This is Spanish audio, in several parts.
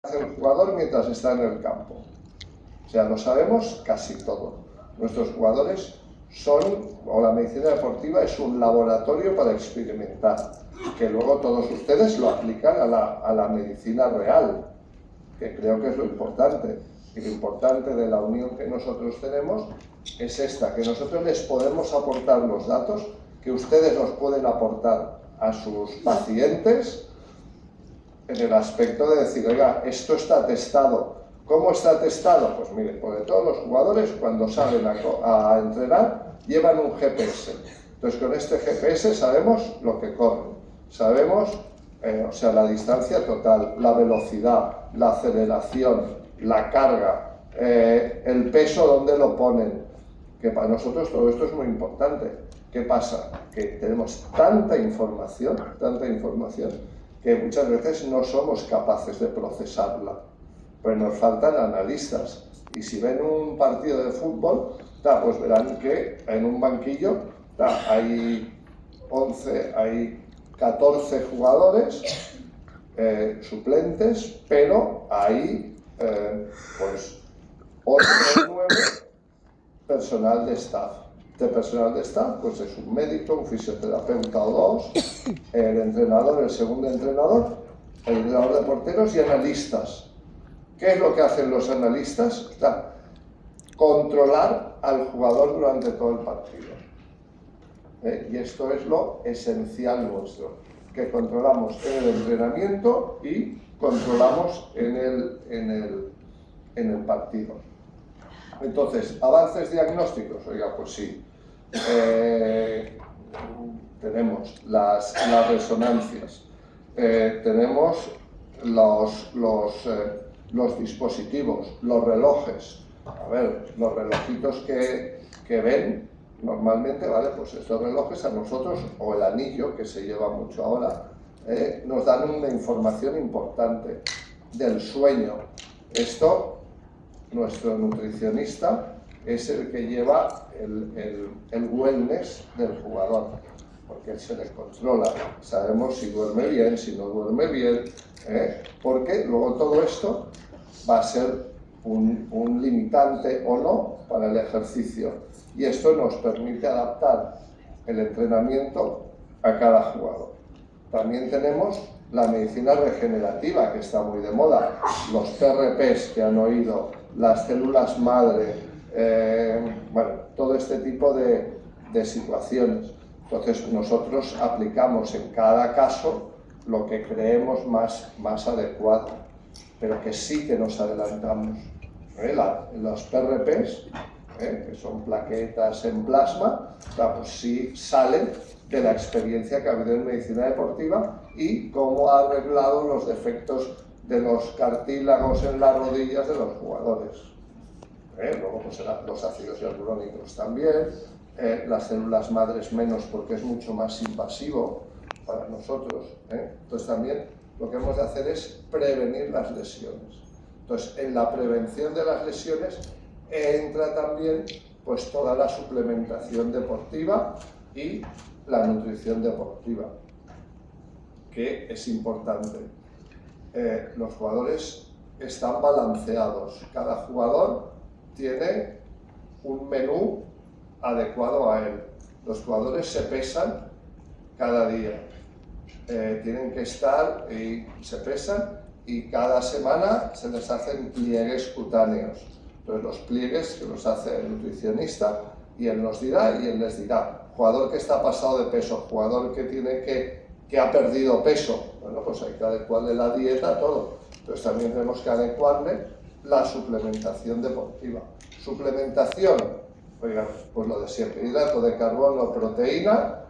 hace el jugador mientras está en el campo. O sea, lo sabemos casi todo. Nuestros jugadores o la medicina deportiva es un laboratorio para experimentar, que luego todos ustedes lo aplican a la medicina real, que creo que es lo importante. Y lo importante de la unión que nosotros tenemos es esta, que nosotros les podemos aportar los datos, que ustedes los pueden aportar a sus pacientes en el aspecto de decir, oiga, esto está testado. ¿Cómo está testado? Pues mire, porque todos los jugadores cuando salen a entrenar llevan un GPS. Entonces con este GPS sabemos lo que corren, sabemos o sea, la distancia total, la velocidad, la aceleración, la carga, el peso donde lo ponen, que para nosotros todo esto es muy importante. ¿Qué pasa? Que tenemos tanta información, que muchas veces no somos capaces de procesarla. Pues nos faltan analistas. Y si ven un partido de fútbol, pues verán que en un banquillo hay 14 jugadores suplentes, pero hay pues 8 o 9 personal de staff. Este personal de staff pues es un médico, un fisioterapeuta o dos, el entrenador, el segundo entrenador, el entrenador de porteros y analistas. ¿Qué es lo que hacen los analistas? Controlar al jugador durante todo el partido. Y esto es lo esencial nuestro, que controlamos en el entrenamiento y controlamos en el partido. Entonces, avances diagnósticos, oiga, pues sí. Tenemos las resonancias, tenemos los dispositivos, los relojes. A ver, los relojitos que ven normalmente, ¿vale? Pues estos relojes a nosotros, o el anillo, que se lleva mucho ahora, nos dan una información importante del sueño. Esto, nuestro nutricionista es el que lleva el wellness del jugador, porque se le controla. Sabemos si duerme bien, si no duerme bien, porque luego todo esto va a ser un limitante o no para el ejercicio. Y esto nos permite adaptar el entrenamiento a cada jugador. También tenemos la medicina regenerativa, que está muy de moda, los PRPs que han oído, las células madre, bueno, todo este tipo de situaciones. Entonces nosotros aplicamos en cada caso lo que creemos más adecuado, pero que sí que nos adelantamos. Los PRPs, que son plaquetas en plasma, pues sí salen de la experiencia que ha habido en medicina deportiva y cómo ha arreglado los defectos de los cartílagos en las rodillas de los jugadores. Luego pues los ácidos hialurónicos también, las células madres menos porque es mucho más invasivo para nosotros. Entonces también lo que hemos de hacer es prevenir las lesiones. Entonces en la prevención de las lesiones entra también pues toda la suplementación deportiva y la nutrición deportiva, que es importante. Los jugadores están balanceados, cada jugador tiene un menú adecuado a él. Los jugadores se pesan cada día, tienen que estar y se pesan, y cada semana se les hacen pliegues cutáneos. Entonces los pliegues que los hace el nutricionista y él nos dirá y él les dirá, jugador que está pasado de peso, jugador que ha perdido peso, bueno, pues hay que adecuarle la dieta, todo. Entonces también tenemos que adecuarle la suplementación deportiva. Suplementación, oigan, pues lo de siempre, hidrato de carbono, proteína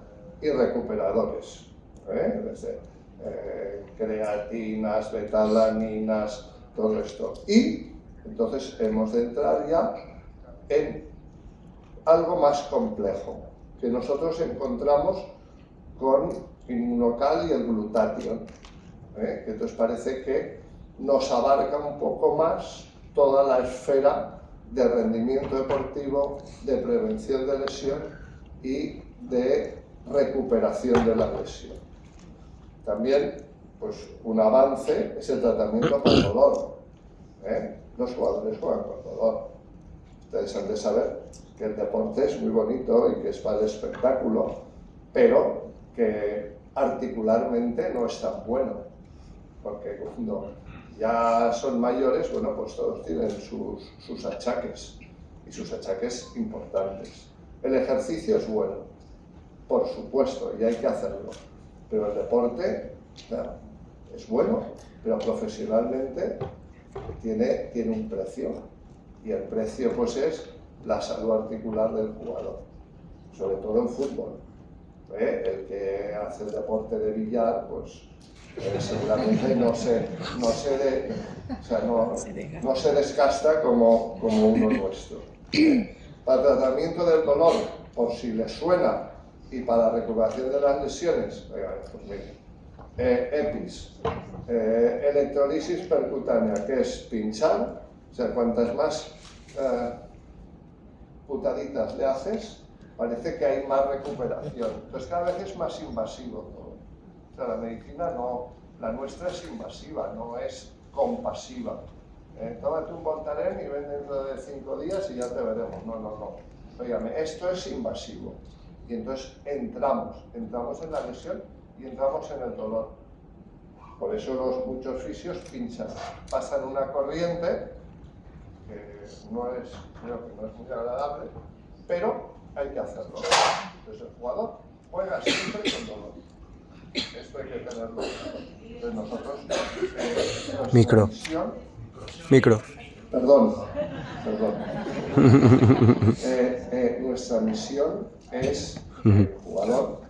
y recuperadores. Desde creatinas, betalaninas, todo esto. Y entonces hemos de entrar ya en algo más complejo, que nosotros encontramos con Inmunocal y el glutatión, que entonces parece que nos abarca un poco más toda la esfera de rendimiento deportivo, de prevención de lesión y de recuperación de la lesión. También pues un avance es el tratamiento con dolor. Los jugadores juegan con dolor. Ustedes han de saber que el deporte es muy bonito y que es para el espectáculo, pero que articularmente no es tan bueno, porque cuando ya son mayores, bueno, pues todos tienen sus achaques, y sus achaques importantes. El ejercicio es bueno, por supuesto, y hay que hacerlo, pero el deporte, claro, es bueno, pero profesionalmente tiene un precio, y el precio pues es la salud articular del jugador, sobre todo en fútbol. El que hace el deporte de billar, pues seguramente no se desgasta como uno nuestro. Para el tratamiento del dolor, por si les suena, y para la recuperación de las lesiones, pues miren, EPIs, electrolisis percutánea, que es pinchar, o sea, cuantas más putaditas le haces, parece que hay más recuperación. Entonces cada vez es más invasivo todo. O sea, la medicina no, la nuestra es invasiva, no es compasiva. Tómate un Voltaren y ven dentro de 5 días y ya te veremos. No. Óigame, esto es invasivo. Y entonces entramos en la lesión y entramos en el dolor. Por eso muchos fisios pinchan, pasan una corriente que creo que no es muy agradable, pero hay que hacerlo. Entonces el jugador juega siempre con dolor. Esto hay que tenerlo. Entonces nosotros, Micro. Perdón. Nuestra misión es que el jugador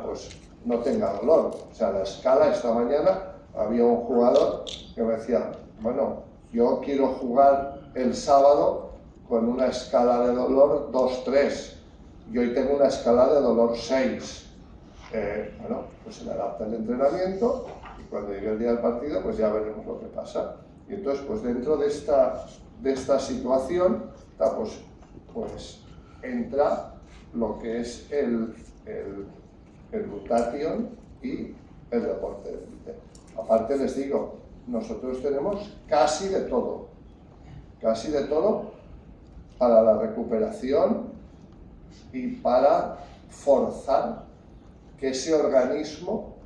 pues, no tenga dolor. O sea, la escala esta mañana había un jugador que me decía, bueno, yo quiero jugar el sábado con una escala de dolor 2-3 y hoy tengo una escala de dolor 6. Bueno, pues se le adapta el entrenamiento y cuando llegue el día del partido pues ya veremos lo que pasa. Y entonces pues dentro de esta situación pues entra lo que es el glutathione y el deporte de élite. Aparte les digo, nosotros tenemos casi de todo para la recuperación y para forzar que ese organismo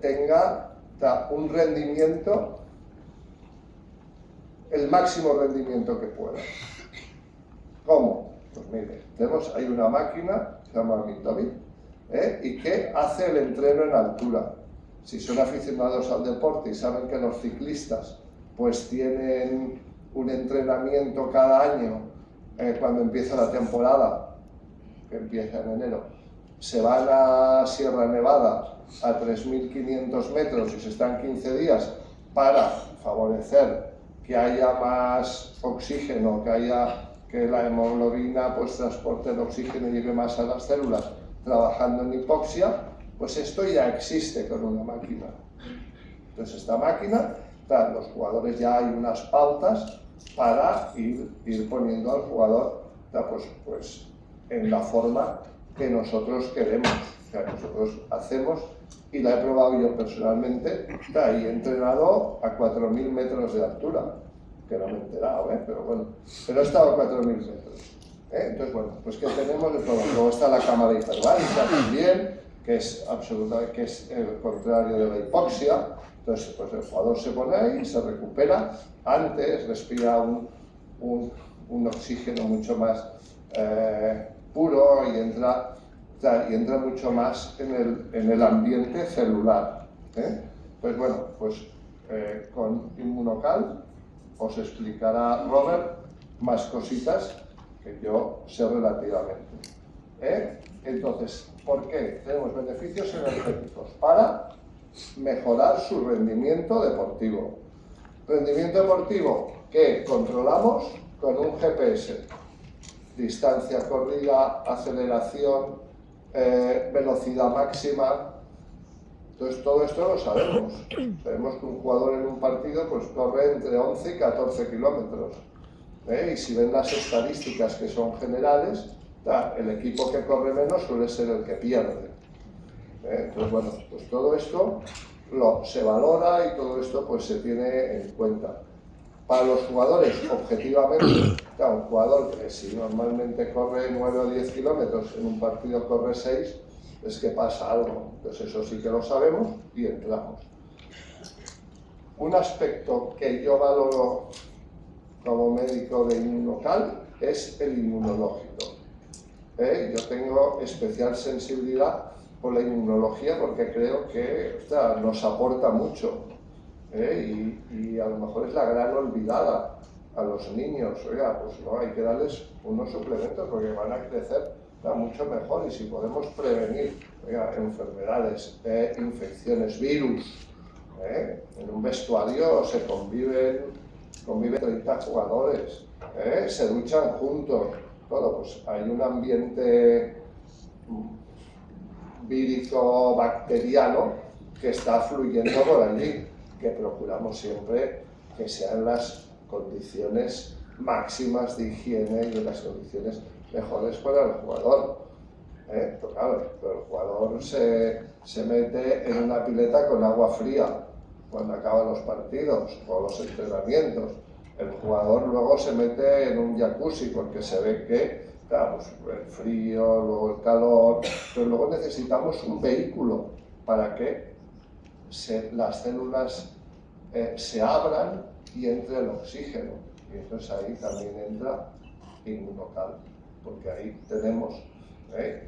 tenga un rendimiento, el máximo rendimiento que pueda. ¿Cómo? Pues mire, hay una máquina que se llama Mitovic y que hace el entreno en altura. Si son aficionados al deporte y saben que los ciclistas pues tienen un entrenamiento cada año cuando empieza la temporada, que empieza en enero, se van a Sierra Nevada a 3.500 metros y se están 15 días para favorecer que haya más oxígeno, que la hemoglobina pues transporte el oxígeno y llegue más a las células, trabajando en hipoxia, pues esto ya existe con una máquina. Entonces esta máquina, los jugadores ya hay unas pautas para ir poniendo al jugador pues en la forma que nosotros queremos, que nosotros hacemos, y la he probado yo personalmente, y he entrenado a 4.000 metros de altura, que no me he enterado, pero bueno, pero he estado a 4.000 metros. Entonces, bueno, pues que tenemos de todo. Luego está la cámara hiperbárica también, que es el contrario de la hipoxia. Entonces, pues el jugador se pone ahí, se recupera antes, respira un oxígeno mucho más puro y entra mucho más en el ambiente celular. Pues bueno, con Inmunocal os explicará Robert más cositas que yo sé relativamente. Entonces, ¿por qué? Tenemos beneficios energéticos para mejorar su rendimiento deportivo. Rendimiento deportivo que controlamos con un GPS. Distancia corrida, aceleración, velocidad máxima. Entonces todo esto lo sabemos. Sabemos que un jugador en un partido pues corre entre 11 y 14 kilómetros. Y si ven las estadísticas que son generales, el equipo que corre menos suele ser el que pierde. Entonces bueno, pues todo esto se valora y todo esto pues se tiene en cuenta. Para los jugadores, objetivamente, claro, un jugador que si normalmente corre 9 o 10 kilómetros, en un partido corre 6, es que pasa algo. Entonces eso sí que lo sabemos y entramos. Un aspecto que yo valoro como médico de inmunocal es el inmunológico. Yo tengo especial sensibilidad por la inmunología porque creo que nos aporta mucho. Y a lo mejor es la gran olvidada a los niños. Oiga, pues no, hay que darles unos suplementos porque van a crecer mucho mejor y si podemos prevenir enfermedades, infecciones, virus. En un vestuario se conviven 30 jugadores, se duchan juntos, todo, pues hay un ambiente vírico bacteriano que está fluyendo por allí, que procuramos siempre que sean las condiciones máximas de higiene y las condiciones mejores para el jugador. Pero claro, el jugador se mete en una pileta con agua fría cuando acaban los partidos o los entrenamientos. El jugador luego se mete en un jacuzzi porque se ve que, claro, pues el frío, luego el calor, pero luego necesitamos un vehículo para que las células se abran y entre el oxígeno. Y entonces ahí también entra inmunocal, porque ahí tenemos,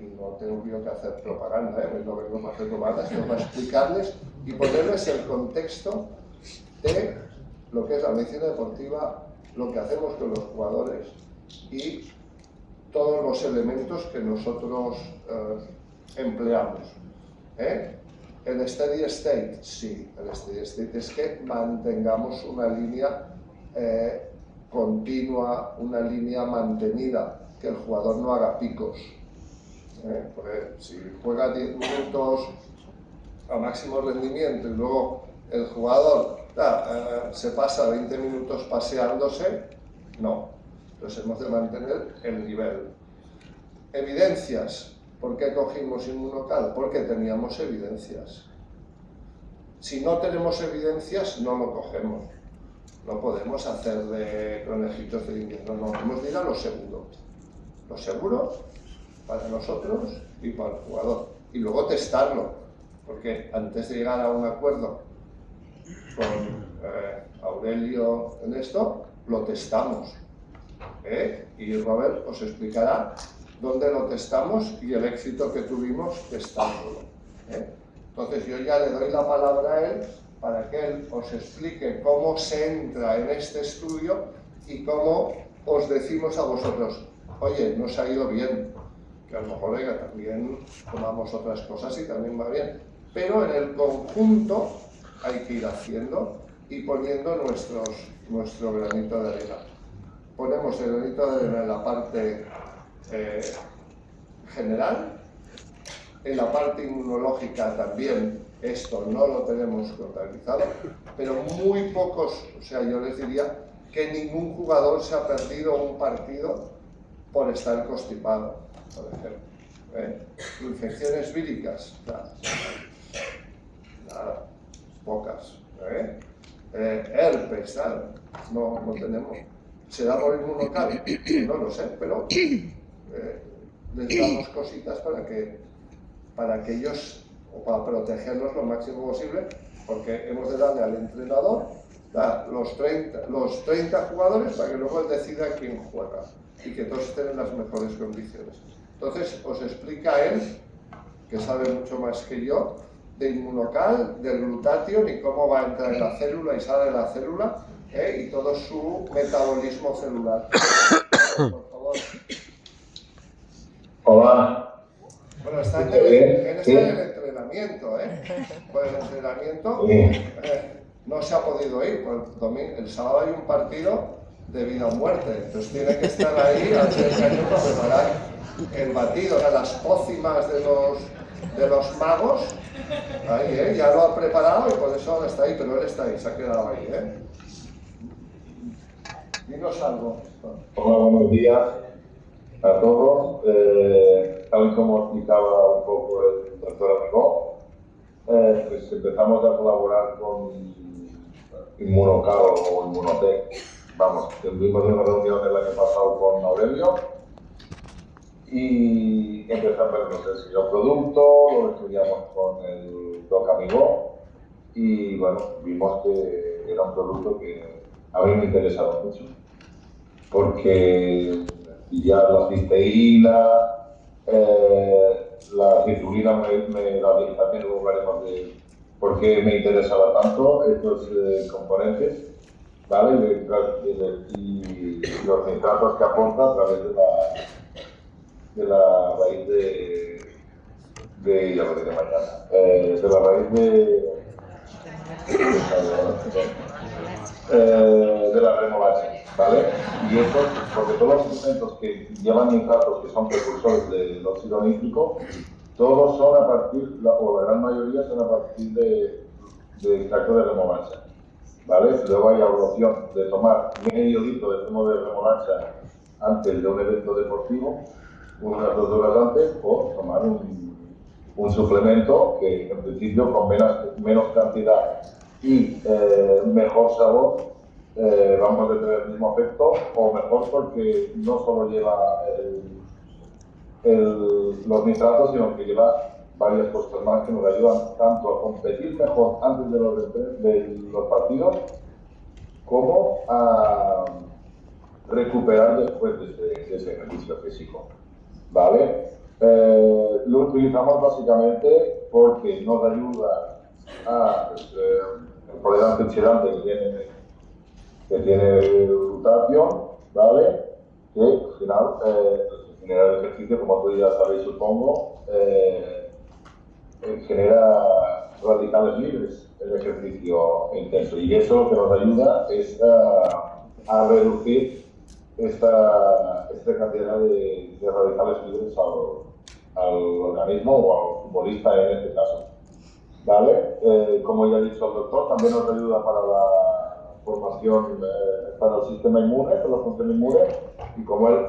y no tengo yo que hacer propaganda, no vengo para hacer propaganda, sino para explicarles y ponerles el contexto de lo que es la medicina deportiva, lo que hacemos con los jugadores y todos los elementos que nosotros empleamos. El steady state, sí, el steady state es que mantengamos una línea continua, una línea mantenida, que el jugador no haga picos. Porque si juega 10 minutos a máximo rendimiento y luego el jugador se pasa 20 minutos paseándose, no. Entonces hemos de mantener el nivel. Evidencias. ¿Por qué cogimos inmunocal? Porque teníamos evidencias. Si no tenemos evidencias, no lo cogemos. No podemos hacer de conejitos de invierno, no, hemos de ir a lo seguro. Lo seguro para nosotros y para el jugador. Y luego testarlo, porque antes de llegar a un acuerdo con Aurelio en esto, lo testamos. Y Robert os explicará dónde lo testamos y el éxito que tuvimos testándolo. Entonces yo ya le doy la palabra a él para que él os explique cómo se entra en este estudio y cómo os decimos a vosotros, oye, nos ha ido bien, que a lo mejor también tomamos otras cosas y también va bien, pero en el conjunto hay que ir haciendo y poniendo nuestro granito de arena. Ponemos el granito de arena en la parte general, en la parte inmunológica también esto no lo tenemos contabilizado, pero muy pocos, o sea, yo les diría que ningún jugador se ha perdido un partido por estar constipado, por ejemplo. Infecciones víricas, nada, pocas. Herpes, nada, no tenemos. ¿Se da por inmunocal? No lo sé, pero les damos cositas para que ellos, o para protegerlos lo máximo posible, porque hemos de darle al entrenador los 30 jugadores para que luego él decida quién juega y que todos estén en las mejores condiciones. Entonces os explica él, que sabe mucho más que yo, de inmunocal, del glutatión y cómo va a entrar en la célula y sale de la célula, y todo su metabolismo celular. Por favor. Hola. Bueno, está en el entrenamiento, Pues el entrenamiento no se ha podido ir, porque el sábado hay un partido de vida o muerte, entonces tiene que estar ahí al pie del cañón para preparar el batido, o sea, las pócimas de los magos, ahí, ya lo ha preparado y por eso ahora está ahí, pero él está ahí, se ha quedado ahí, Dinos algo. Hola, buenos días a todos. Tal y como explicaba un poco el doctor Amigo, pues empezamos a colaborar con Inmunocal o Inmunotech. Vamos, tuvimos una reunión el año pasado con Aurelio y empezamos a ver el producto, lo estudiamos con el Doc Amigo y bueno, vimos que era un producto que a mí me interesaba mucho porque ya la cisteína, la citrulina también luego hablaremos de por qué me interesaba tanto estos componentes, ¿vale? Y los nitratos que aporta a través de la raíz ya lo diré mañana, de la raíz de la remolacha, ¿vale? Y eso, porque todos los alimentos que llevan nitratos, que son precursores del óxido nítrico, todos son a partir, o la gran mayoría son a partir de extracto de remolacha, ¿vale? Luego hay la opción de tomar medio litro de zumo de remolacha antes de un evento deportivo, unas 2 horas antes, o tomar un suplemento que en principio con menos cantidad y mejor sabor vamos a tener el mismo efecto o mejor porque no solo lleva los nitratos, sino que lleva varias cosas más que nos ayudan tanto a competir mejor antes de los partidos como a recuperar después de ese ejercicio físico, ¿vale? Lo utilizamos básicamente porque nos ayuda a el poder antioxidante que tiene el glutatión, ¿vale? Que al final genera el ejercicio, como tú ya sabéis, supongo, genera radicales libres el ejercicio intenso y eso lo que nos ayuda es a reducir esta cantidad de radicales libres al organismo o al futbolista en este caso, ¿vale? Como ya ha dicho el doctor, también nos ayuda para la formación, para el sistema inmune, para la función inmune y como él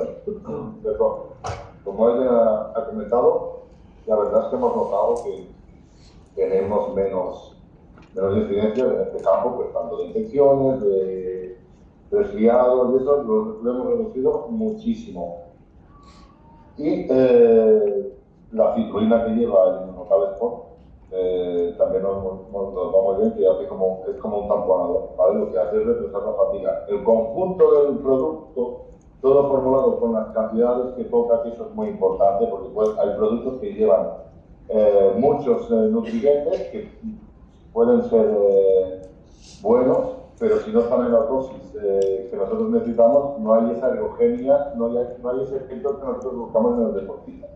ha comentado, la verdad es que hemos notado que tenemos menos incidencias en este campo, pues tanto de infecciones, de resfriados y eso lo hemos reducido muchísimo. Y la citrulina que lleva el Inmunocal Sport también nos va muy bien, que es como un tamponador, ¿vale? Lo que hace es retrasar la fatiga. El conjunto del producto, todo formulado con las cantidades que toca, que eso es muy importante, porque hay productos que llevan muchos nutrientes que pueden ser buenos, pero si no están en la dosis que nosotros necesitamos, no hay esa ergogenia, no hay ese efecto que nosotros buscamos en el deportista.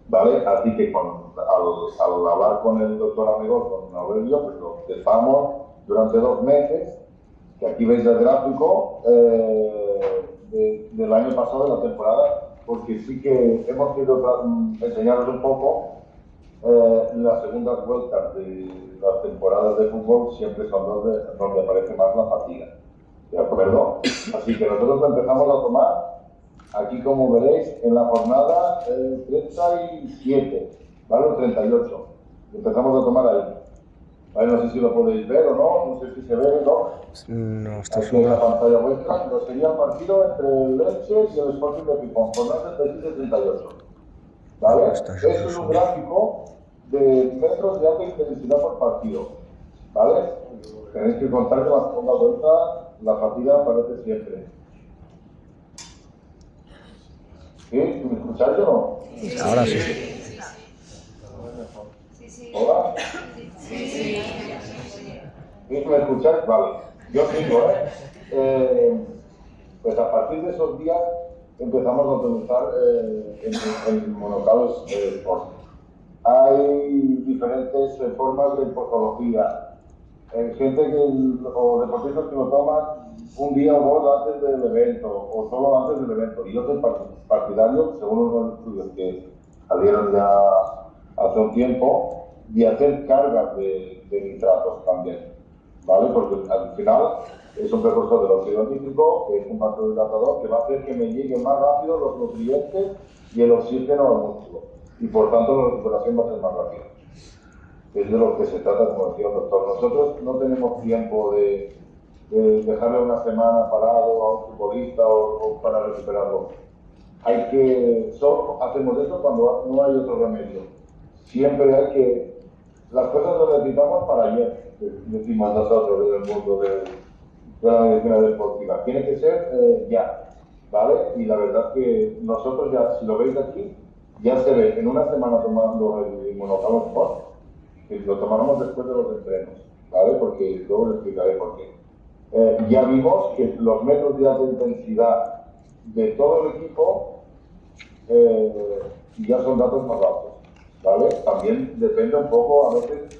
¿Vale? Así que al hablar con el doctor amigo, con Aurelio, pues lo dejamos durante 2 meses, que aquí veis el gráfico del año pasado de la temporada, porque sí que hemos querido enseñaros un poco las segundas vueltas de las temporadas de fútbol siempre son donde aparece más la fatiga, ¿de acuerdo? Así que nosotros empezamos a tomar aquí, como veréis, en la jornada 37, ¿vale? O 38. Empezamos a tomar ahí. ¿Vale? No sé si lo podéis ver o no sé si se ve, ¿no? No, está aquí en la pantalla vuestra, lo sería el partido entre el Elche y el Sporting de Gijón, jornada 37-38. ¿Vale? Esto es un gráfico de metros de alta intensidad por partido, ¿vale? Tenéis que contar que la segunda vuelta la fatiga aparece siempre. ¿Sí? ¿Me escucháis o no? Ahora sí. ¿Hola? ¿Sí? ¿Me escucháis? Vale. Yo sigo, pues a partir de esos días empezamos a utilizar el Inmunocal Sport. Hay diferentes formas de postología. Gente o deportistas que lo toman un día o 2 antes del evento, o solo antes del evento. Y otros partidarios, según unos estudios que salieron ya hace un tiempo, de hacer cargas de nitratos también, ¿vale? Porque al final es un precursor del óxido nítrico, que es un vasodilatador que va a hacer que me lleguen más rápido los nutrientes y el oxígeno al músculo. Y por tanto la recuperación va a ser más rápida. es de lo que se trata, como decía el doctor. Nosotros no tenemos tiempo de dejarle una semana parado a un futbolista o para recuperarlo. Solo hacemos eso cuando no hay otro remedio. Siempre hay que, las cosas las necesitamos para ayer, decimos nosotros en el mundo de la medicina deportiva. Tiene que ser ya, ¿vale? Y la verdad es que nosotros ya, si lo veis aquí, ya se ve en una semana tomando el Inmunocalo Sport, que lo tomamos después de los entrenos, ¿vale? Porque luego les explicaré por qué. Ya vimos que los metros de alta intensidad de todo el equipo ya son datos más altos, ¿vale? También depende un poco a veces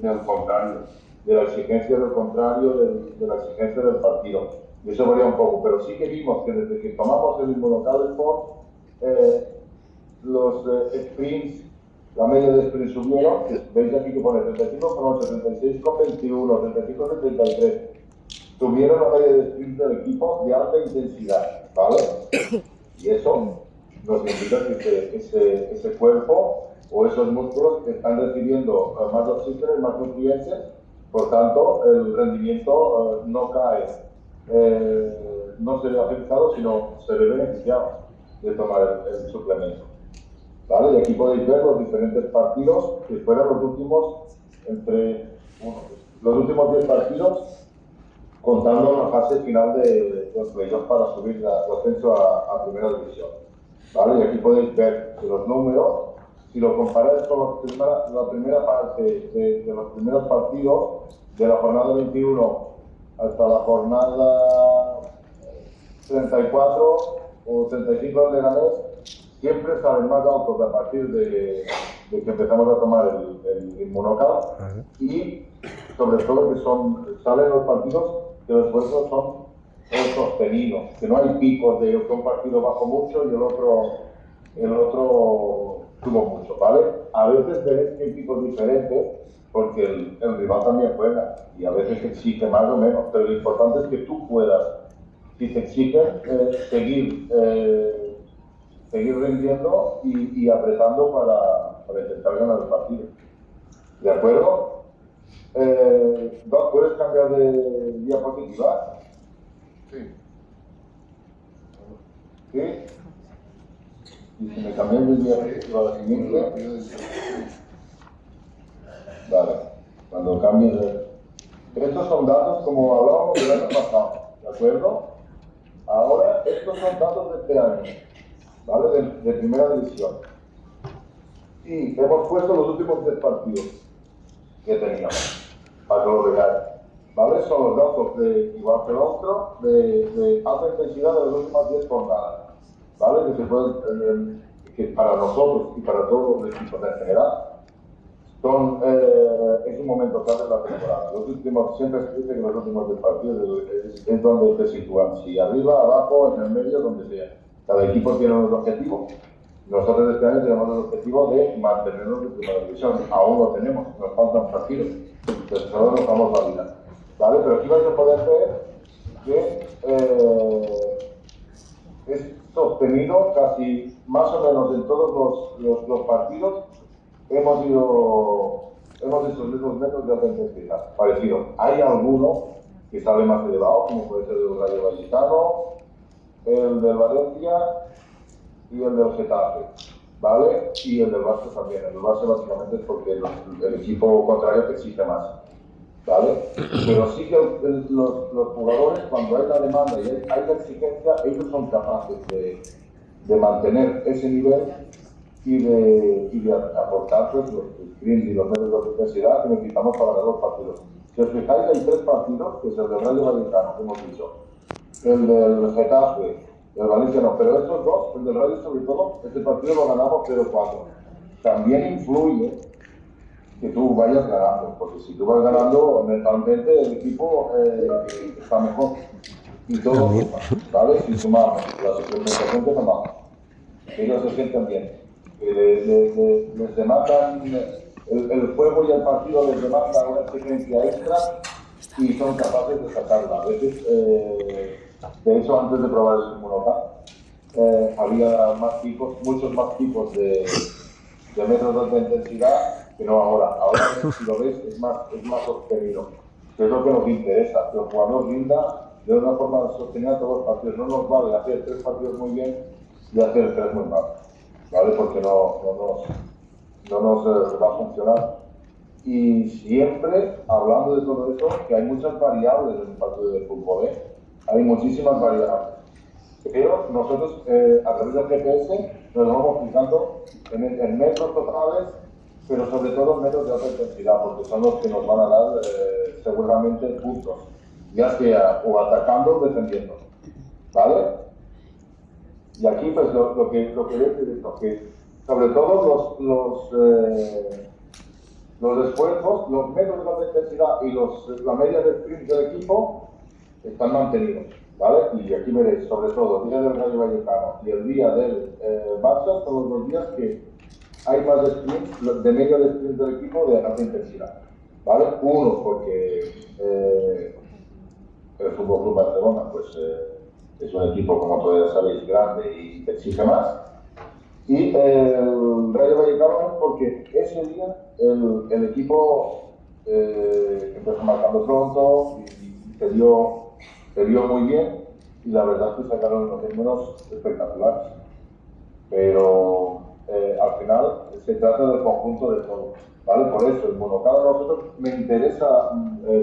del contrario, de la exigencia del contrario, de la exigencia del partido. Y eso varía un poco, pero sí que vimos que desde que tomamos el Inmunocalo Sport, los sprints, la media de sprint subieron, veis aquí que pone 35,8, 36,21, 35,33. Tuvieron la media de sprint del equipo de alta intensidad, ¿vale? Y eso nos indica que ese cuerpo o esos músculos están recibiendo más oxígeno y más nutrientes, por tanto el rendimiento no cae, no se ve afectado, sino se ve beneficiado de tomar el suplemento, ¿vale? Y aquí podéis ver los diferentes partidos que fueron los últimos, los últimos 10 partidos, contando la fase final de los playoffs para subir el ascenso a primera división, ¿vale? Y aquí podéis ver que los números, si lo comparáis con la primera parte de los primeros partidos, de la jornada 21 hasta la jornada 34 o 35 del Leganés, siempre salen más altos a partir de que empezamos a tomar el Inmunocalo, y sobre todo que salen los partidos que los esfuerzos son sostenidos, que no hay picos de que un partido bajó mucho y el otro tuvo mucho, ¿vale? A veces veréis que hay picos diferentes porque el rival también juega y a veces exige más o menos, pero lo importante es que tú puedas, si te exigen, seguir rindiendo y apretando para intentar ganar el partido. ¿De acuerdo? Doc, ¿puedes cambiar de diapositiva? Sí. ¿Sí? Y si me cambias de diapositiva a la siguiente. Vale. Cuando cambies Estos son datos como hablábamos del año pasado, ¿de acuerdo? Ahora, estos son datos de este año, ¿vale? De primera división. Y hemos puesto los últimos 10 partidos que teníamos, para que lo veáis, ¿vale? Son los datos igual que el otro, de alta intensidad de las últimas 10 jornadas, ¿vale? Que para nosotros y para todos los equipos en general, es un momento clave de la temporada. Siempre se dice que los últimos 10 partidos es donde te sitúan, si arriba, abajo, en el medio, donde sea. Cada equipo tiene un objetivo. Nosotros este año tenemos el objetivo de mantenernos en primera división. Aún lo tenemos, nos faltan partidos. Entonces solo nos vamos a vida, ¿vale? Pero aquí vais a poder ver que es sostenido casi más o menos en todos los partidos. Hemos hecho los mismos metros de alta intensidad, parecido. Hay alguno que sale más elevado, como puede ser el Rayo Vallecano, el del Valencia y el del Getafe, ¿vale? Y el del Barça también. El del Barça básicamente es porque el equipo contrario te exige más, ¿vale? Pero sí que los jugadores, cuando hay la demanda y hay la exigencia, ellos son capaces de mantener ese nivel y de aportar pues, los sprints y los medios de intensidad que necesitamos para ganar los partidos. Si os fijáis, hay 3 partidos, que es el del Rayo Vallecano, que hemos dicho, el del Getafe, el Valencia no, pero estos dos, el del Rayo sobre todo, este partido lo ganamos 0-4. También influye que tú vayas ganando, porque si tú vas ganando, mentalmente el equipo está mejor. Y todo suma, ¿vale? Si sumamos la suplementación que tomamos, ellos se sienten bien. Les demandan el juego y el partido, les demanda una exigencia extra y son capaces de sacarla. A veces, de hecho, antes de probar el Inmunocalo, había muchos más tipos de metros de alta intensidad que no ahora. Ahora, si lo ves, es más sostenido, que es lo que nos interesa, que el jugador rinda de una forma sostenida todos los partidos. No nos vale hacer 3 partidos muy bien y hacer 3 muy mal, ¿vale? Porque no nos va a funcionar. Y siempre hablando de todo eso, que hay muchas variables en un partido de fútbol, ¿eh? Hay muchísimas variables. Pero nosotros, a través del GPS, nos vamos fijando en metros totales, pero sobre todo en metros de alta intensidad, porque son los que nos van a dar seguramente puntos, ya sea o atacando o defendiendo, ¿vale? Y aquí, pues, lo que veo es esto, que sobre todo los esfuerzos, los metros de alta intensidad y la media de sprint del equipo están mantenidos, ¿vale? Y aquí veréis, sobre todo, el día del Rayo Vallecano y el día del Barça, son los días que hay más sprint, de media de sprint del equipo de alta intensidad, ¿vale? Uno, porque el Fútbol Club Barcelona, pues, es un equipo, como todos ya sabéis, grande y que exige más. Y el Rayo Vallecano porque ese día el equipo empezó marcando pronto y se dio muy bien, y la verdad es que sacaron unos números espectaculares. Pero al final se trata del conjunto de todo, ¿vale? Por eso el monocado de nosotros me interesa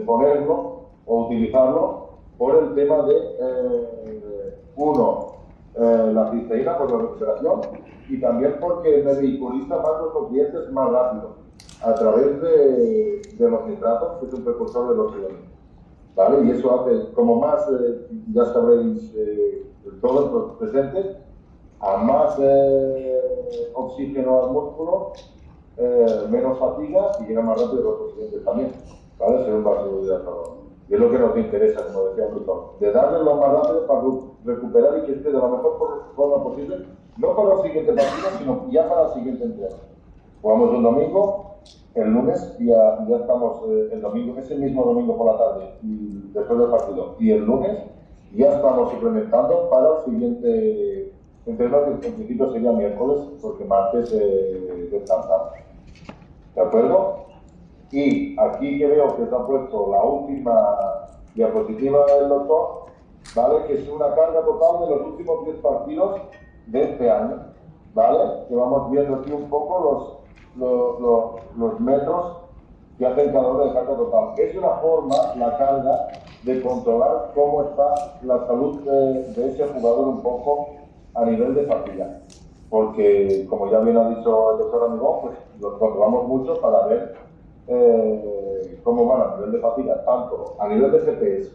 ponerlo o utilizarlo por el tema de la cisteína por la recuperación, y también porque me vehiculiza más los clientes más rápido a través de los nitratos, que es un precursor de los oxígeno, ¿vale? Y eso hace, como más, ya sabréis, todos los presentes, a más oxígeno al músculo, menos fatiga y llega más rápido los clientes también, ¿vale? Ser un vasodilatador. Y es lo que nos interesa, como decía Plutón, de darle lo más rápido para recuperar y que esté de la mejor forma posible, no para el siguiente partido, sino ya para el siguiente entreno. Jugamos un domingo, el lunes ya estamos, el domingo, ese mismo domingo por la tarde, y después del partido, y el lunes ya estamos suplementando para el siguiente entreno, que en principio sería miércoles, porque martes descansamos. ¿De acuerdo? Y aquí que veo que se ha puesto la última diapositiva del doctor, ¿vale? Que es una carga total de los últimos 10 partidos de este año, ¿vale? Que vamos viendo aquí un poco los metros que hacen cada uno de carga total. Es una forma, la carga, de controlar cómo está la salud de ese jugador un poco a nivel de fatiga. Porque, como ya bien ha dicho el doctor Amigón, pues lo controlamos mucho para ver cómo van a nivel de fatiga, tanto a nivel de GPS,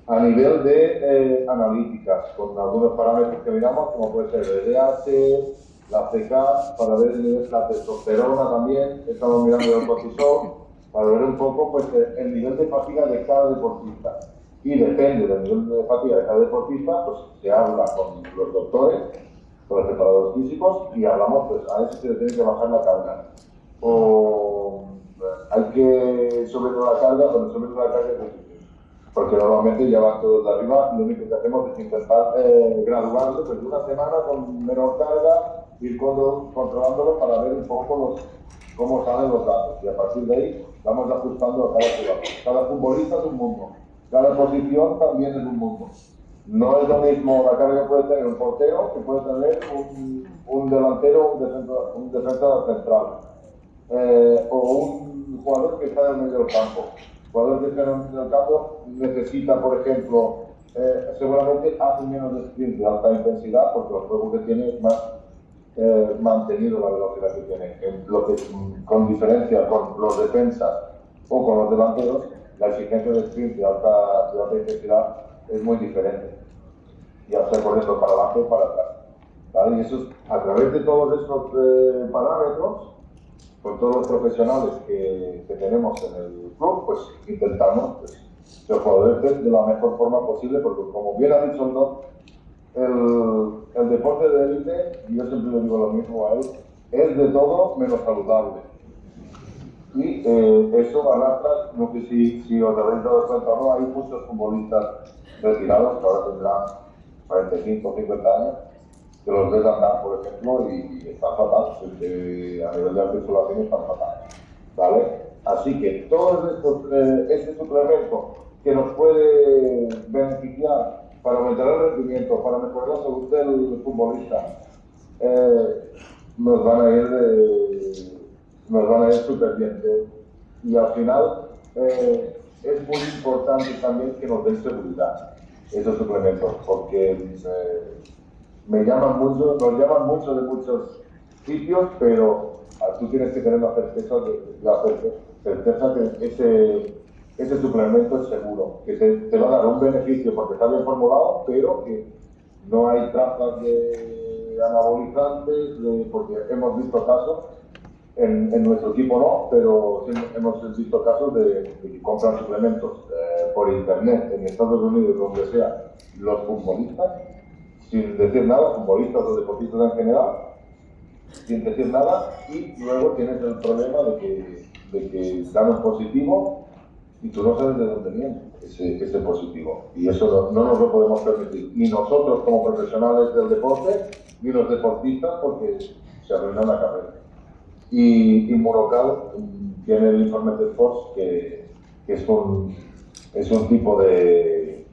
a nivel de analíticas, con algunos parámetros que miramos, como puede ser el DH, la CK, para ver la testosterona también, estamos mirando el cortisol, para ver un poco pues, el nivel de fatiga de cada deportista. Y depende del nivel de fatiga de cada deportista, pues se habla con los doctores, con los preparadores físicos, y hablamos, pues a eso se le tiene que bajar la carga. O hay que subir la carga, cuando subir la carga es difícil, porque normalmente ya van todos de arriba, lo único que hacemos es intentar graduarlo, pues de una semana con menor carga, ir controlándolo para ver un poco cómo salen los datos, y a partir de ahí vamos ajustando a cada jugador. Cada futbolista es un mundo, cada posición también es un mundo. No es lo mismo la carga que puede tener un portero que puede tener un delantero, un defensa central. O un jugador que está en el medio del campo. El jugador que está en el medio del campo necesita, por ejemplo, seguramente hace menos sprint de alta intensidad, porque el juego que tiene es más mantenido la velocidad que tiene. Lo que, con diferencia con los defensas o con los delanteros, la exigencia de sprint de alta intensidad es muy diferente. Ya sea por eso para adelante o para atrás, ¿vale? Y eso es, a través de todos estos parámetros, con todos los profesionales que tenemos en el club, pues intentamos pues, que los jugadores estén de la mejor forma posible, porque como bien ha dicho el Doc, el deporte de élite, y yo siempre le digo lo mismo a él, es de todo menos saludable. Y eso arrastra, no sé si os habéis dado cuenta o no, hay muchos futbolistas retirados que ahora tendrán 45 o 50 años, que los ves andar, por ejemplo, y están fatal, a nivel de articulación están fatal, ¿vale? Así que todos estos, este suplemento que nos puede beneficiar para aumentar el rendimiento, para mejorar la salud del futbolista, nos van a ir súper bien. Y al final es muy importante también que nos den seguridad esos suplementos, porque nos llaman mucho de muchos sitios, pero tú tienes que tener la certeza que ese suplemento es seguro, que te va a dar un beneficio porque está bien formulado, pero que no hay trazas de anabolizantes, porque hemos visto casos, en nuestro equipo no, pero sí hemos visto casos de que compran suplementos por internet en Estados Unidos, donde sea, los futbolistas, sin decir nada, futbolistas o deportistas en general, sin decir nada, y luego tienes el problema de que dan un positivo y tú no sabes de dónde viene ese positivo. Y eso no nos lo podemos permitir, ni nosotros como profesionales del deporte, ni los deportistas, porque se arruina la carrera. Y Inmunocal tiene el informe de Force, que es un tipo de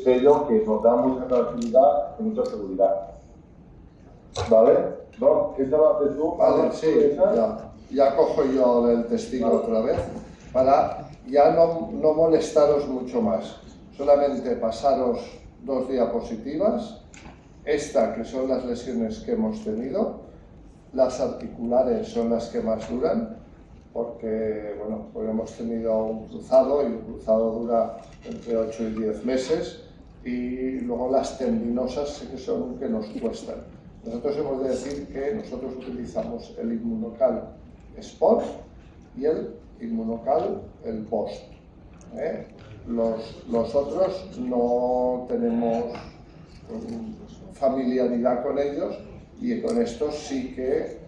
sello que nos da mucha tranquilidad y mucha seguridad. ¿Vale? ¿No? ¿Esa la haces tú? Vale, sí, ya cojo yo el testigo otra vez, para ya no molestaros mucho más. Solamente pasaros 2 diapositivas, esta que son las lesiones que hemos tenido. Las articulares son las que más duran, porque bueno, pues hemos tenido un cruzado, y un cruzado dura entre 8 y 10 meses, y luego las tendinosas sí que son que nos cuestan. Nosotros hemos de decir que nosotros utilizamos el Inmunocal Sport y el Inmunocal el Post. Los otros no tenemos familiaridad con ellos, y con estos sí que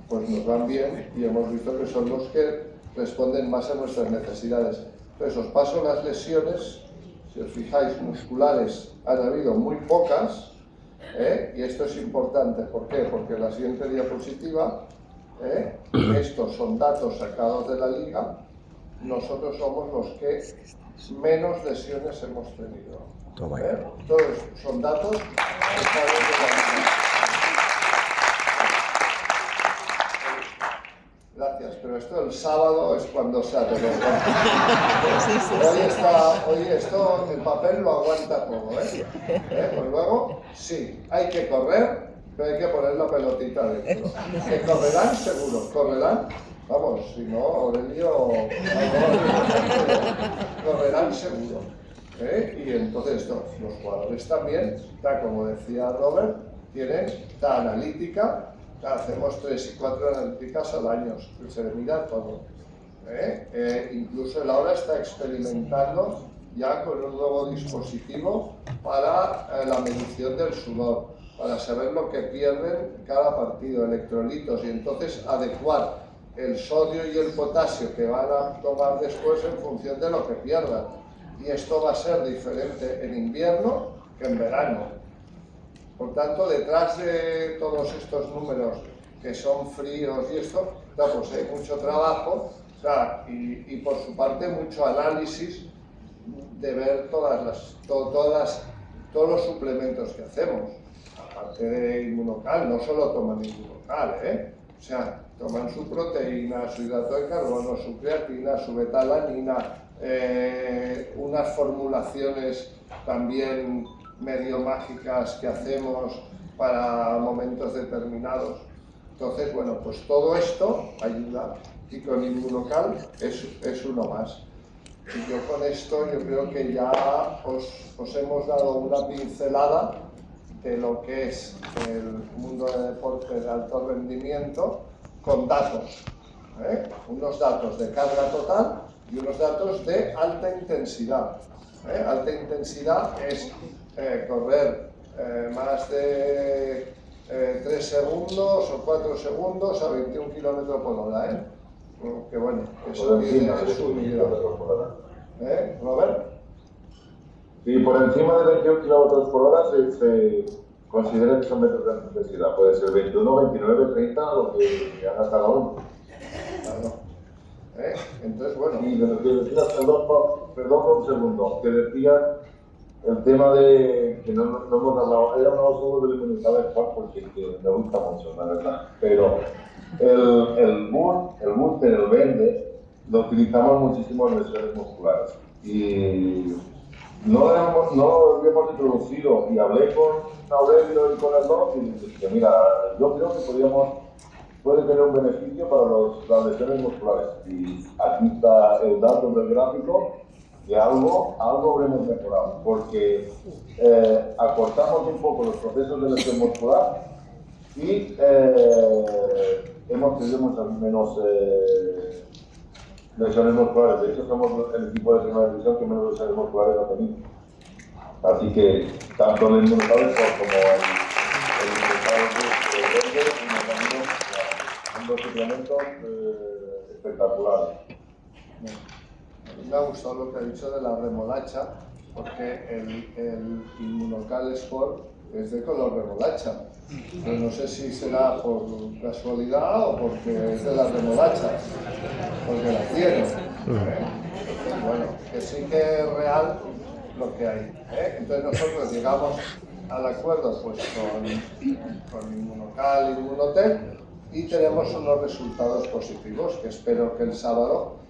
pues nos van bien, y hemos visto que son los que responden más a nuestras necesidades. Entonces os paso las lesiones. Si os fijáis, musculares han habido muy pocas, y esto es importante. ¿Por qué? Porque la siguiente diapositiva, estos son datos sacados de la liga. Nosotros somos los que menos lesiones hemos tenido. Todos son datos sacados de la liga. Gracias, pero esto el sábado es cuando se hace. Hoy esto, el papel lo aguanta todo, Pues luego, sí, hay que correr, pero hay que poner la pelotita dentro. Que correrán seguro, correrán. Vamos, si no, Aurelio, correrán seguro. Y entonces los jugadores también, como decía Robert, tienen la analítica. Hacemos 3 y 4 analíticas al año, se mira todo. Incluso él ahora está experimentando ya con un nuevo dispositivo para la medición del sudor, para saber lo que pierden cada partido, electrolitos, y entonces adecuar el sodio y el potasio que van a tomar después en función de lo que pierdan. Y esto va a ser diferente en invierno que en verano. Por tanto, detrás de todos estos números que son fríos y esto, pues hay mucho trabajo, y por su parte mucho análisis de ver todos los suplementos que hacemos. Aparte de Inmunocal, no solo toman Inmunocal, o sea, toman su proteína, su hidrato de carbono, su creatina, su betalanina, unas formulaciones también medio mágicas que hacemos para momentos determinados. Entonces, bueno, pues todo esto ayuda, y con Inmunocal es uno más. Y yo con esto, yo creo que ya os hemos dado una pincelada de lo que es el mundo de deporte de alto rendimiento, con datos, unos datos de carga total y unos datos de alta intensidad. Alta intensidad es correr más de 3 segundos o 4 segundos a 21 km por hora. Que bueno, eso tiene su nivel. Robert. Si por encima de 21 kilómetros por hora se considera que son metros de alta intensidad. Puede ser 21, 29, 30, lo que haga cada uno. Claro. Entonces, bueno. Y de lo que decías, perdón por un segundo, que decías el tema de que no hemos hablado, he hablado solo del inmunidad actual porque me gusta mucho, la verdad. Pero el booster, el vende, lo utilizamos muchísimo en lesiones musculares. Y no lo habíamos introducido y hablé con Aurelio y con el doc y dije, mira, yo creo que puede tener un beneficio para las lesiones musculares. Y aquí está el dato del gráfico de algo habremos mejorado, porque acortamos un poco los procesos de lesión muscular y hemos tenido muchas menos lesiones musculares. De hecho, somos el equipo de segunda división que menos lesiones musculares ha tenido. Así que tanto el inmunitario como el inmunitario son dos suplementos espectaculares. A mí me ha gustado lo que ha dicho de la remolacha, porque el Inmunocal Sport es de color remolacha. Pero no sé si será por casualidad o porque es de las remolachas, porque la tiene. Bueno, que sí que es real lo que hay. Entonces nosotros llegamos al acuerdo pues, con Inmunocal y Inmunotec y tenemos unos resultados positivos que espero que el sábado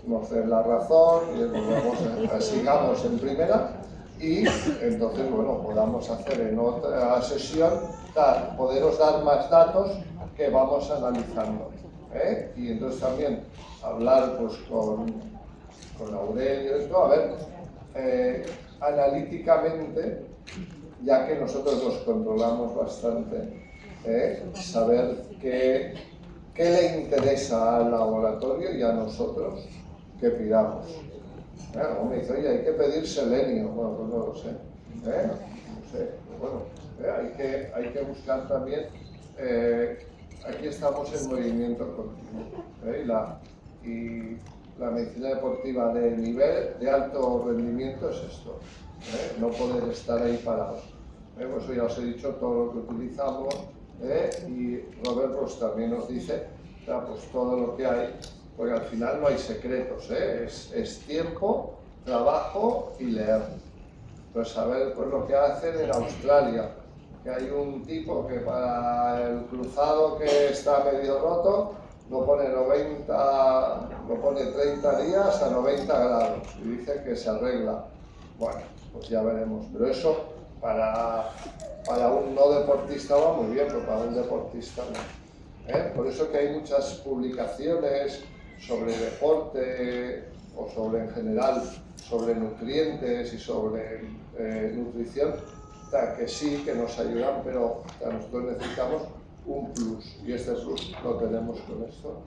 nos den la razón y sigamos en primera y entonces bueno, podamos hacer en otra sesión poderos dar más datos que vamos analizando y entonces también hablar pues, con Aurelio esto, a ver analíticamente, ya que nosotros los controlamos bastante, saber qué le interesa al laboratorio y a nosotros que pidamos. Como me dice, oye, hay que pedir selenio. Bueno, pues no lo sé. No sé. Bueno, hay que buscar también. Aquí estamos en movimiento continuo. Y la medicina deportiva de nivel, de alto rendimiento es esto. No poder estar ahí parados. Pues ya os he dicho todo lo que utilizamos. Y Robert pues, también nos dice pues, todo lo que hay, porque al final no hay secretos, es tiempo, trabajo y leer. Pues saber pues, lo que hacen en Australia, que hay un tipo que para el cruzado que está medio roto lo pone 30 días a 90 grados y dice que se arregla. Bueno, pues ya veremos, pero eso para un no deportista va muy bien, pero para un deportista no. Por eso que hay muchas publicaciones sobre deporte o sobre en general, sobre nutrientes y sobre nutrición, que sí, que nos ayudan, pero nosotros necesitamos un plus y este plus lo tenemos con esto.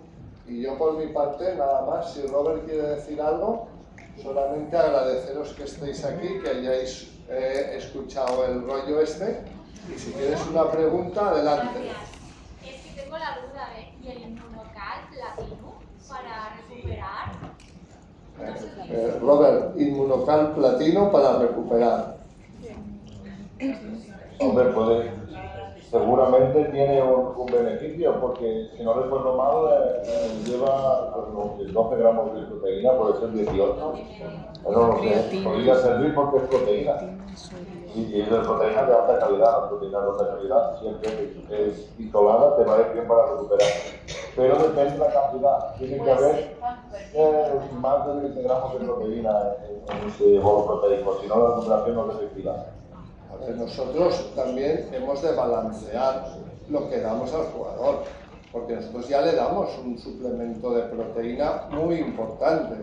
Y yo por mi parte, nada más, si Robert quiere decir algo, solamente agradeceros que estéis aquí, que hayáis escuchado el rollo este y si tienes una pregunta, adelante. Es que tengo la duda, ¿y el Inmunocal Platino para recuperar? Robert, Inmunocal Platino para recuperar. Hombre, seguramente tiene un beneficio, porque si no recuerdo mal, lleva pues, 12 gramos de proteína, puede ser 18. No lo sé, podría servir porque es proteína. Y es de proteína de alta calidad, la proteína de alta calidad siempre es isolada, te va a ir bien para recuperar. Pero depende de la cantidad, tiene que haber más de 20 gramos de proteína en ese bolo proteico, si no la recuperación no es efectiva. Nosotros también hemos de balancear lo que damos al jugador, porque nosotros ya le damos un suplemento de proteína muy importante.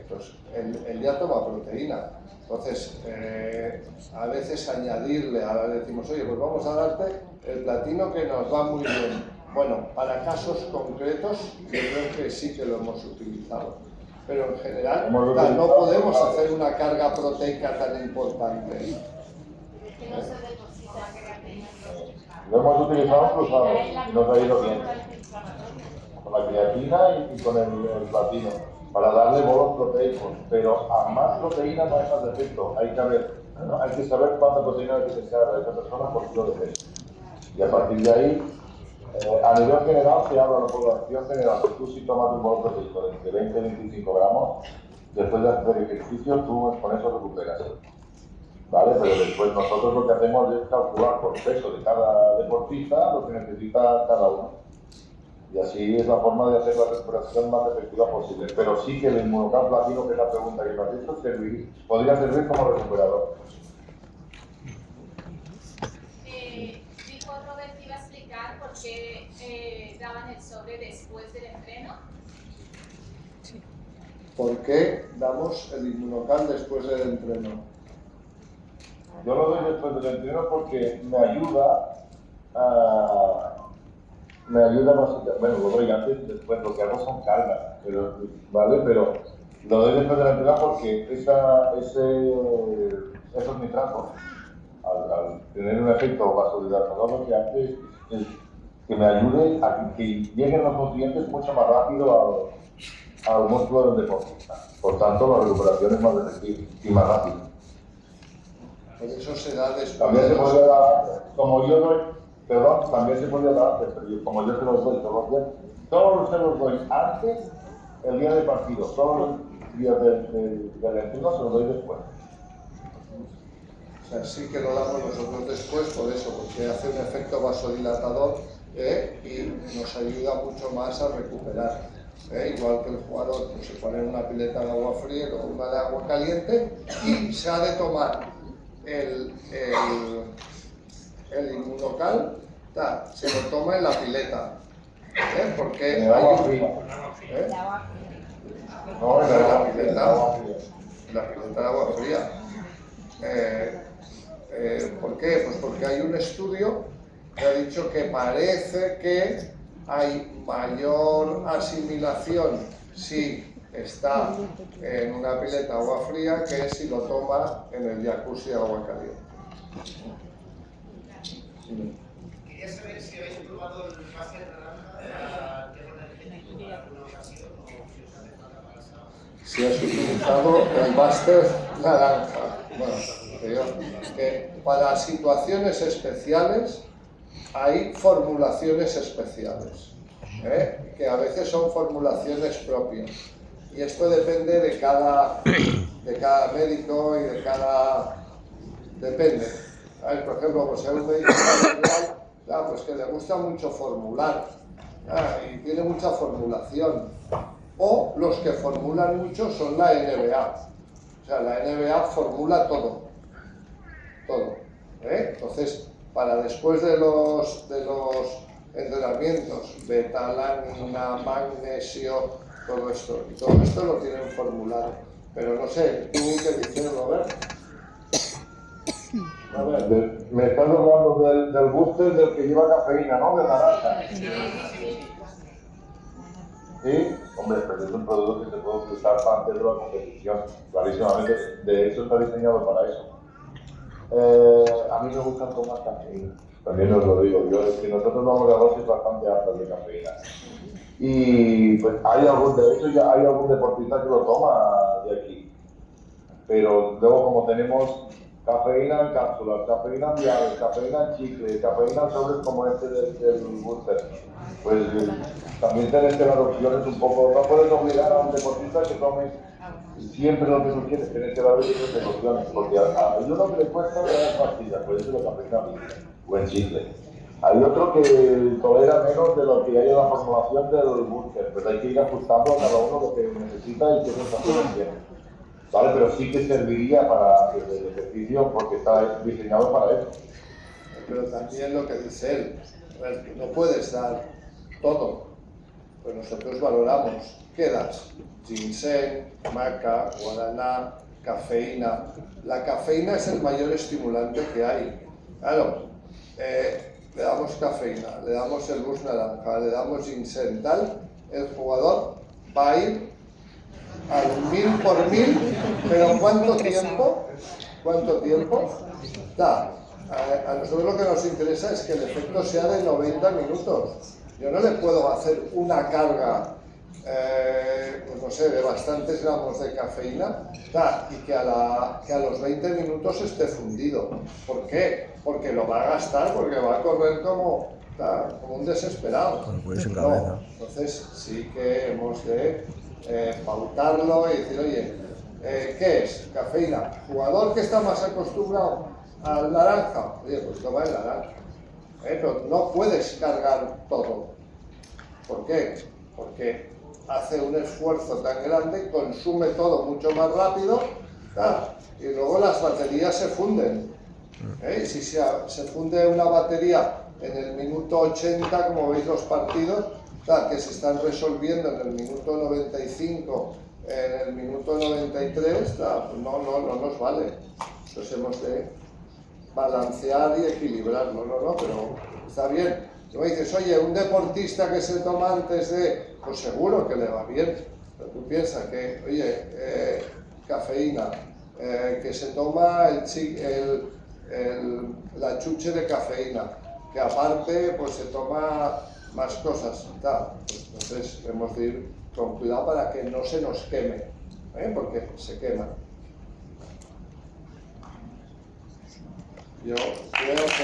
Pues él ya toma proteína. Entonces, a veces añadirle, ahora decimos, oye, pues vamos a darte el platino que nos va muy bien. Bueno, para casos concretos, yo creo que sí que lo hemos utilizado. Pero en general no podemos hacer una carga proteica tan importante. Lo hemos utilizado cruzado y nos ha ido bien. Con la creatina y con el platino. para darle bolos proteicos, pero a más proteína no hay más efecto. Hay que saber cuánta proteína hay que desear a esa persona por kilo de peso. Y a partir de ahí, a nivel general se habla de la población general, que tú si tomas un bolo proteico de entre 20 y 25 gramos, después de hacer ejercicio, tú con eso recuperas. ¿Vale? Pero después nosotros lo que hacemos es calcular por peso de cada deportista lo que necesita cada uno. Y así es la forma de hacer la recuperación más efectiva posible. Pero sí que el inmunocal platino, que es la pregunta que me has hecho, podría servir como recuperador. Dijo Robert que iba a explicar por qué daban el sobre después del entreno. ¿Por qué damos el inmunocal después del entreno? Yo lo doy después del entreno porque me ayuda básicamente, bueno, lo doy antes, después lo que hago son cargas, ¿vale? Pero lo doy después del entreno porque esos nitratos, al tener un efecto vasodilatador, lo que hace es que me ayude a que lleguen los nutrientes mucho más rápido al músculo del deportista. Por tanto, la recuperación es más efectiva y más rápida. Por eso se da después. También se podría dar, como yo doy, perdón, también se podría dar antes, pero como yo se los doy todos los días, todos se los doy antes el día del partido, todos los días del entreno se los doy después. O sea, sí que lo damos nosotros después por eso, porque hace un efecto vasodilatador y nos ayuda mucho más a recuperar. Igual que el jugador pues, se pone en una pileta de agua fría o una de agua caliente y se ha de tomar el inmunocal, se lo toma en la pileta. Porque En el agua fría. No, en la pileta de agua fría. ¿Por qué? Pues porque hay un estudio que ha dicho que parece que hay mayor asimilación si está en una pileta de agua fría que si lo toma en el jacuzzi de agua caliente. Quería saber si habéis probado el máster naranja para tema energético en alguna ocasión o si os hace falta para esa. Si has utilizado el máster naranja. Bueno, que para situaciones especiales hay formulaciones especiales, que a veces son formulaciones propias. Y esto depende de cada médico y de cada... Depende. Por ejemplo, pues hay un médico pues que le gusta mucho formular y tiene mucha formulación. O los que formulan mucho son la NBA. O sea, la NBA formula todo. Entonces, para después de los entrenamientos, betalanina, magnesio, todo esto. Y todo esto lo tienen formulado. Pero no sé, ¿tú qué dices, Robert? A ver, me estás hablando del booster del que lleva cafeína, ¿no? De naranja. Sí, hombre, pero es un producto que se puede utilizar antes de la competición, clarísimamente. De hecho, está diseñado para eso. A mí me gustan con más cafeína. También os lo digo, que nosotros vamos a dosis bastante altas de cafeína. Y pues de hecho ya hay algún deportista que lo toma de aquí. Pero luego como tenemos cafeína en cápsulas, cafeína en viales, cafeína en chicle, cafeína en sobres como este del booster, pues también tienes que dar opciones un poco, no puedes obligar a un deportista que tome siempre lo que tú quieres, tienes que darle esas opciones, porque a uno que le cuesta dar pastillas, puede ser la cafeína o en chicle. Hay otro que tolera menos de lo que hay en la formulación del booster, pero hay que ir ajustando a cada uno lo que necesita y qué sensaciones tiene. ¿Vale? Pero sí que serviría para el ejercicio porque está diseñado para eso. Pero también lo que dice él, que no puedes dar todo, pues nosotros valoramos qué das: ginseng, maca, guaraná, cafeína. La cafeína es el mayor estimulante que hay. Claro, le damos cafeína, le damos el bus naranja, le damos ginseng, tal, el jugador va a ir al 1000 por 1000, pero ¿cuánto tiempo? A nosotros lo que nos interesa es que el efecto sea de 90 minutos. Yo no le puedo hacer una carga pues no sé, de bastantes gramos de cafeína, y que a los 20 minutos esté fundido. ¿Por qué? Porque lo va a gastar, porque va a correr como un desesperado. No, entonces sí que hemos de pautarlo y decir, oye, ¿qué es? Cafeína. Jugador que está más acostumbrado al naranja, oye, pues toma el naranja. Pero no puedes cargar todo. ¿Por qué? Porque hace un esfuerzo tan grande, consume todo mucho más rápido, y luego las baterías se funden. Si se funde una batería en el minuto 80, como veis los partidos, que se están resolviendo en el minuto 95, en el minuto 93, pues no nos vale. Entonces hemos de balancear y equilibrarlo, pero está bien. Tú me dices, oye, un deportista que se toma antes de, pues seguro que le va bien, pero tú piensas que, oye, cafeína, que se toma la chuche de cafeína, que aparte pues se toma más cosas, pues, entonces hemos de ir con cuidado para que no se nos queme, porque se quema. Yo creo que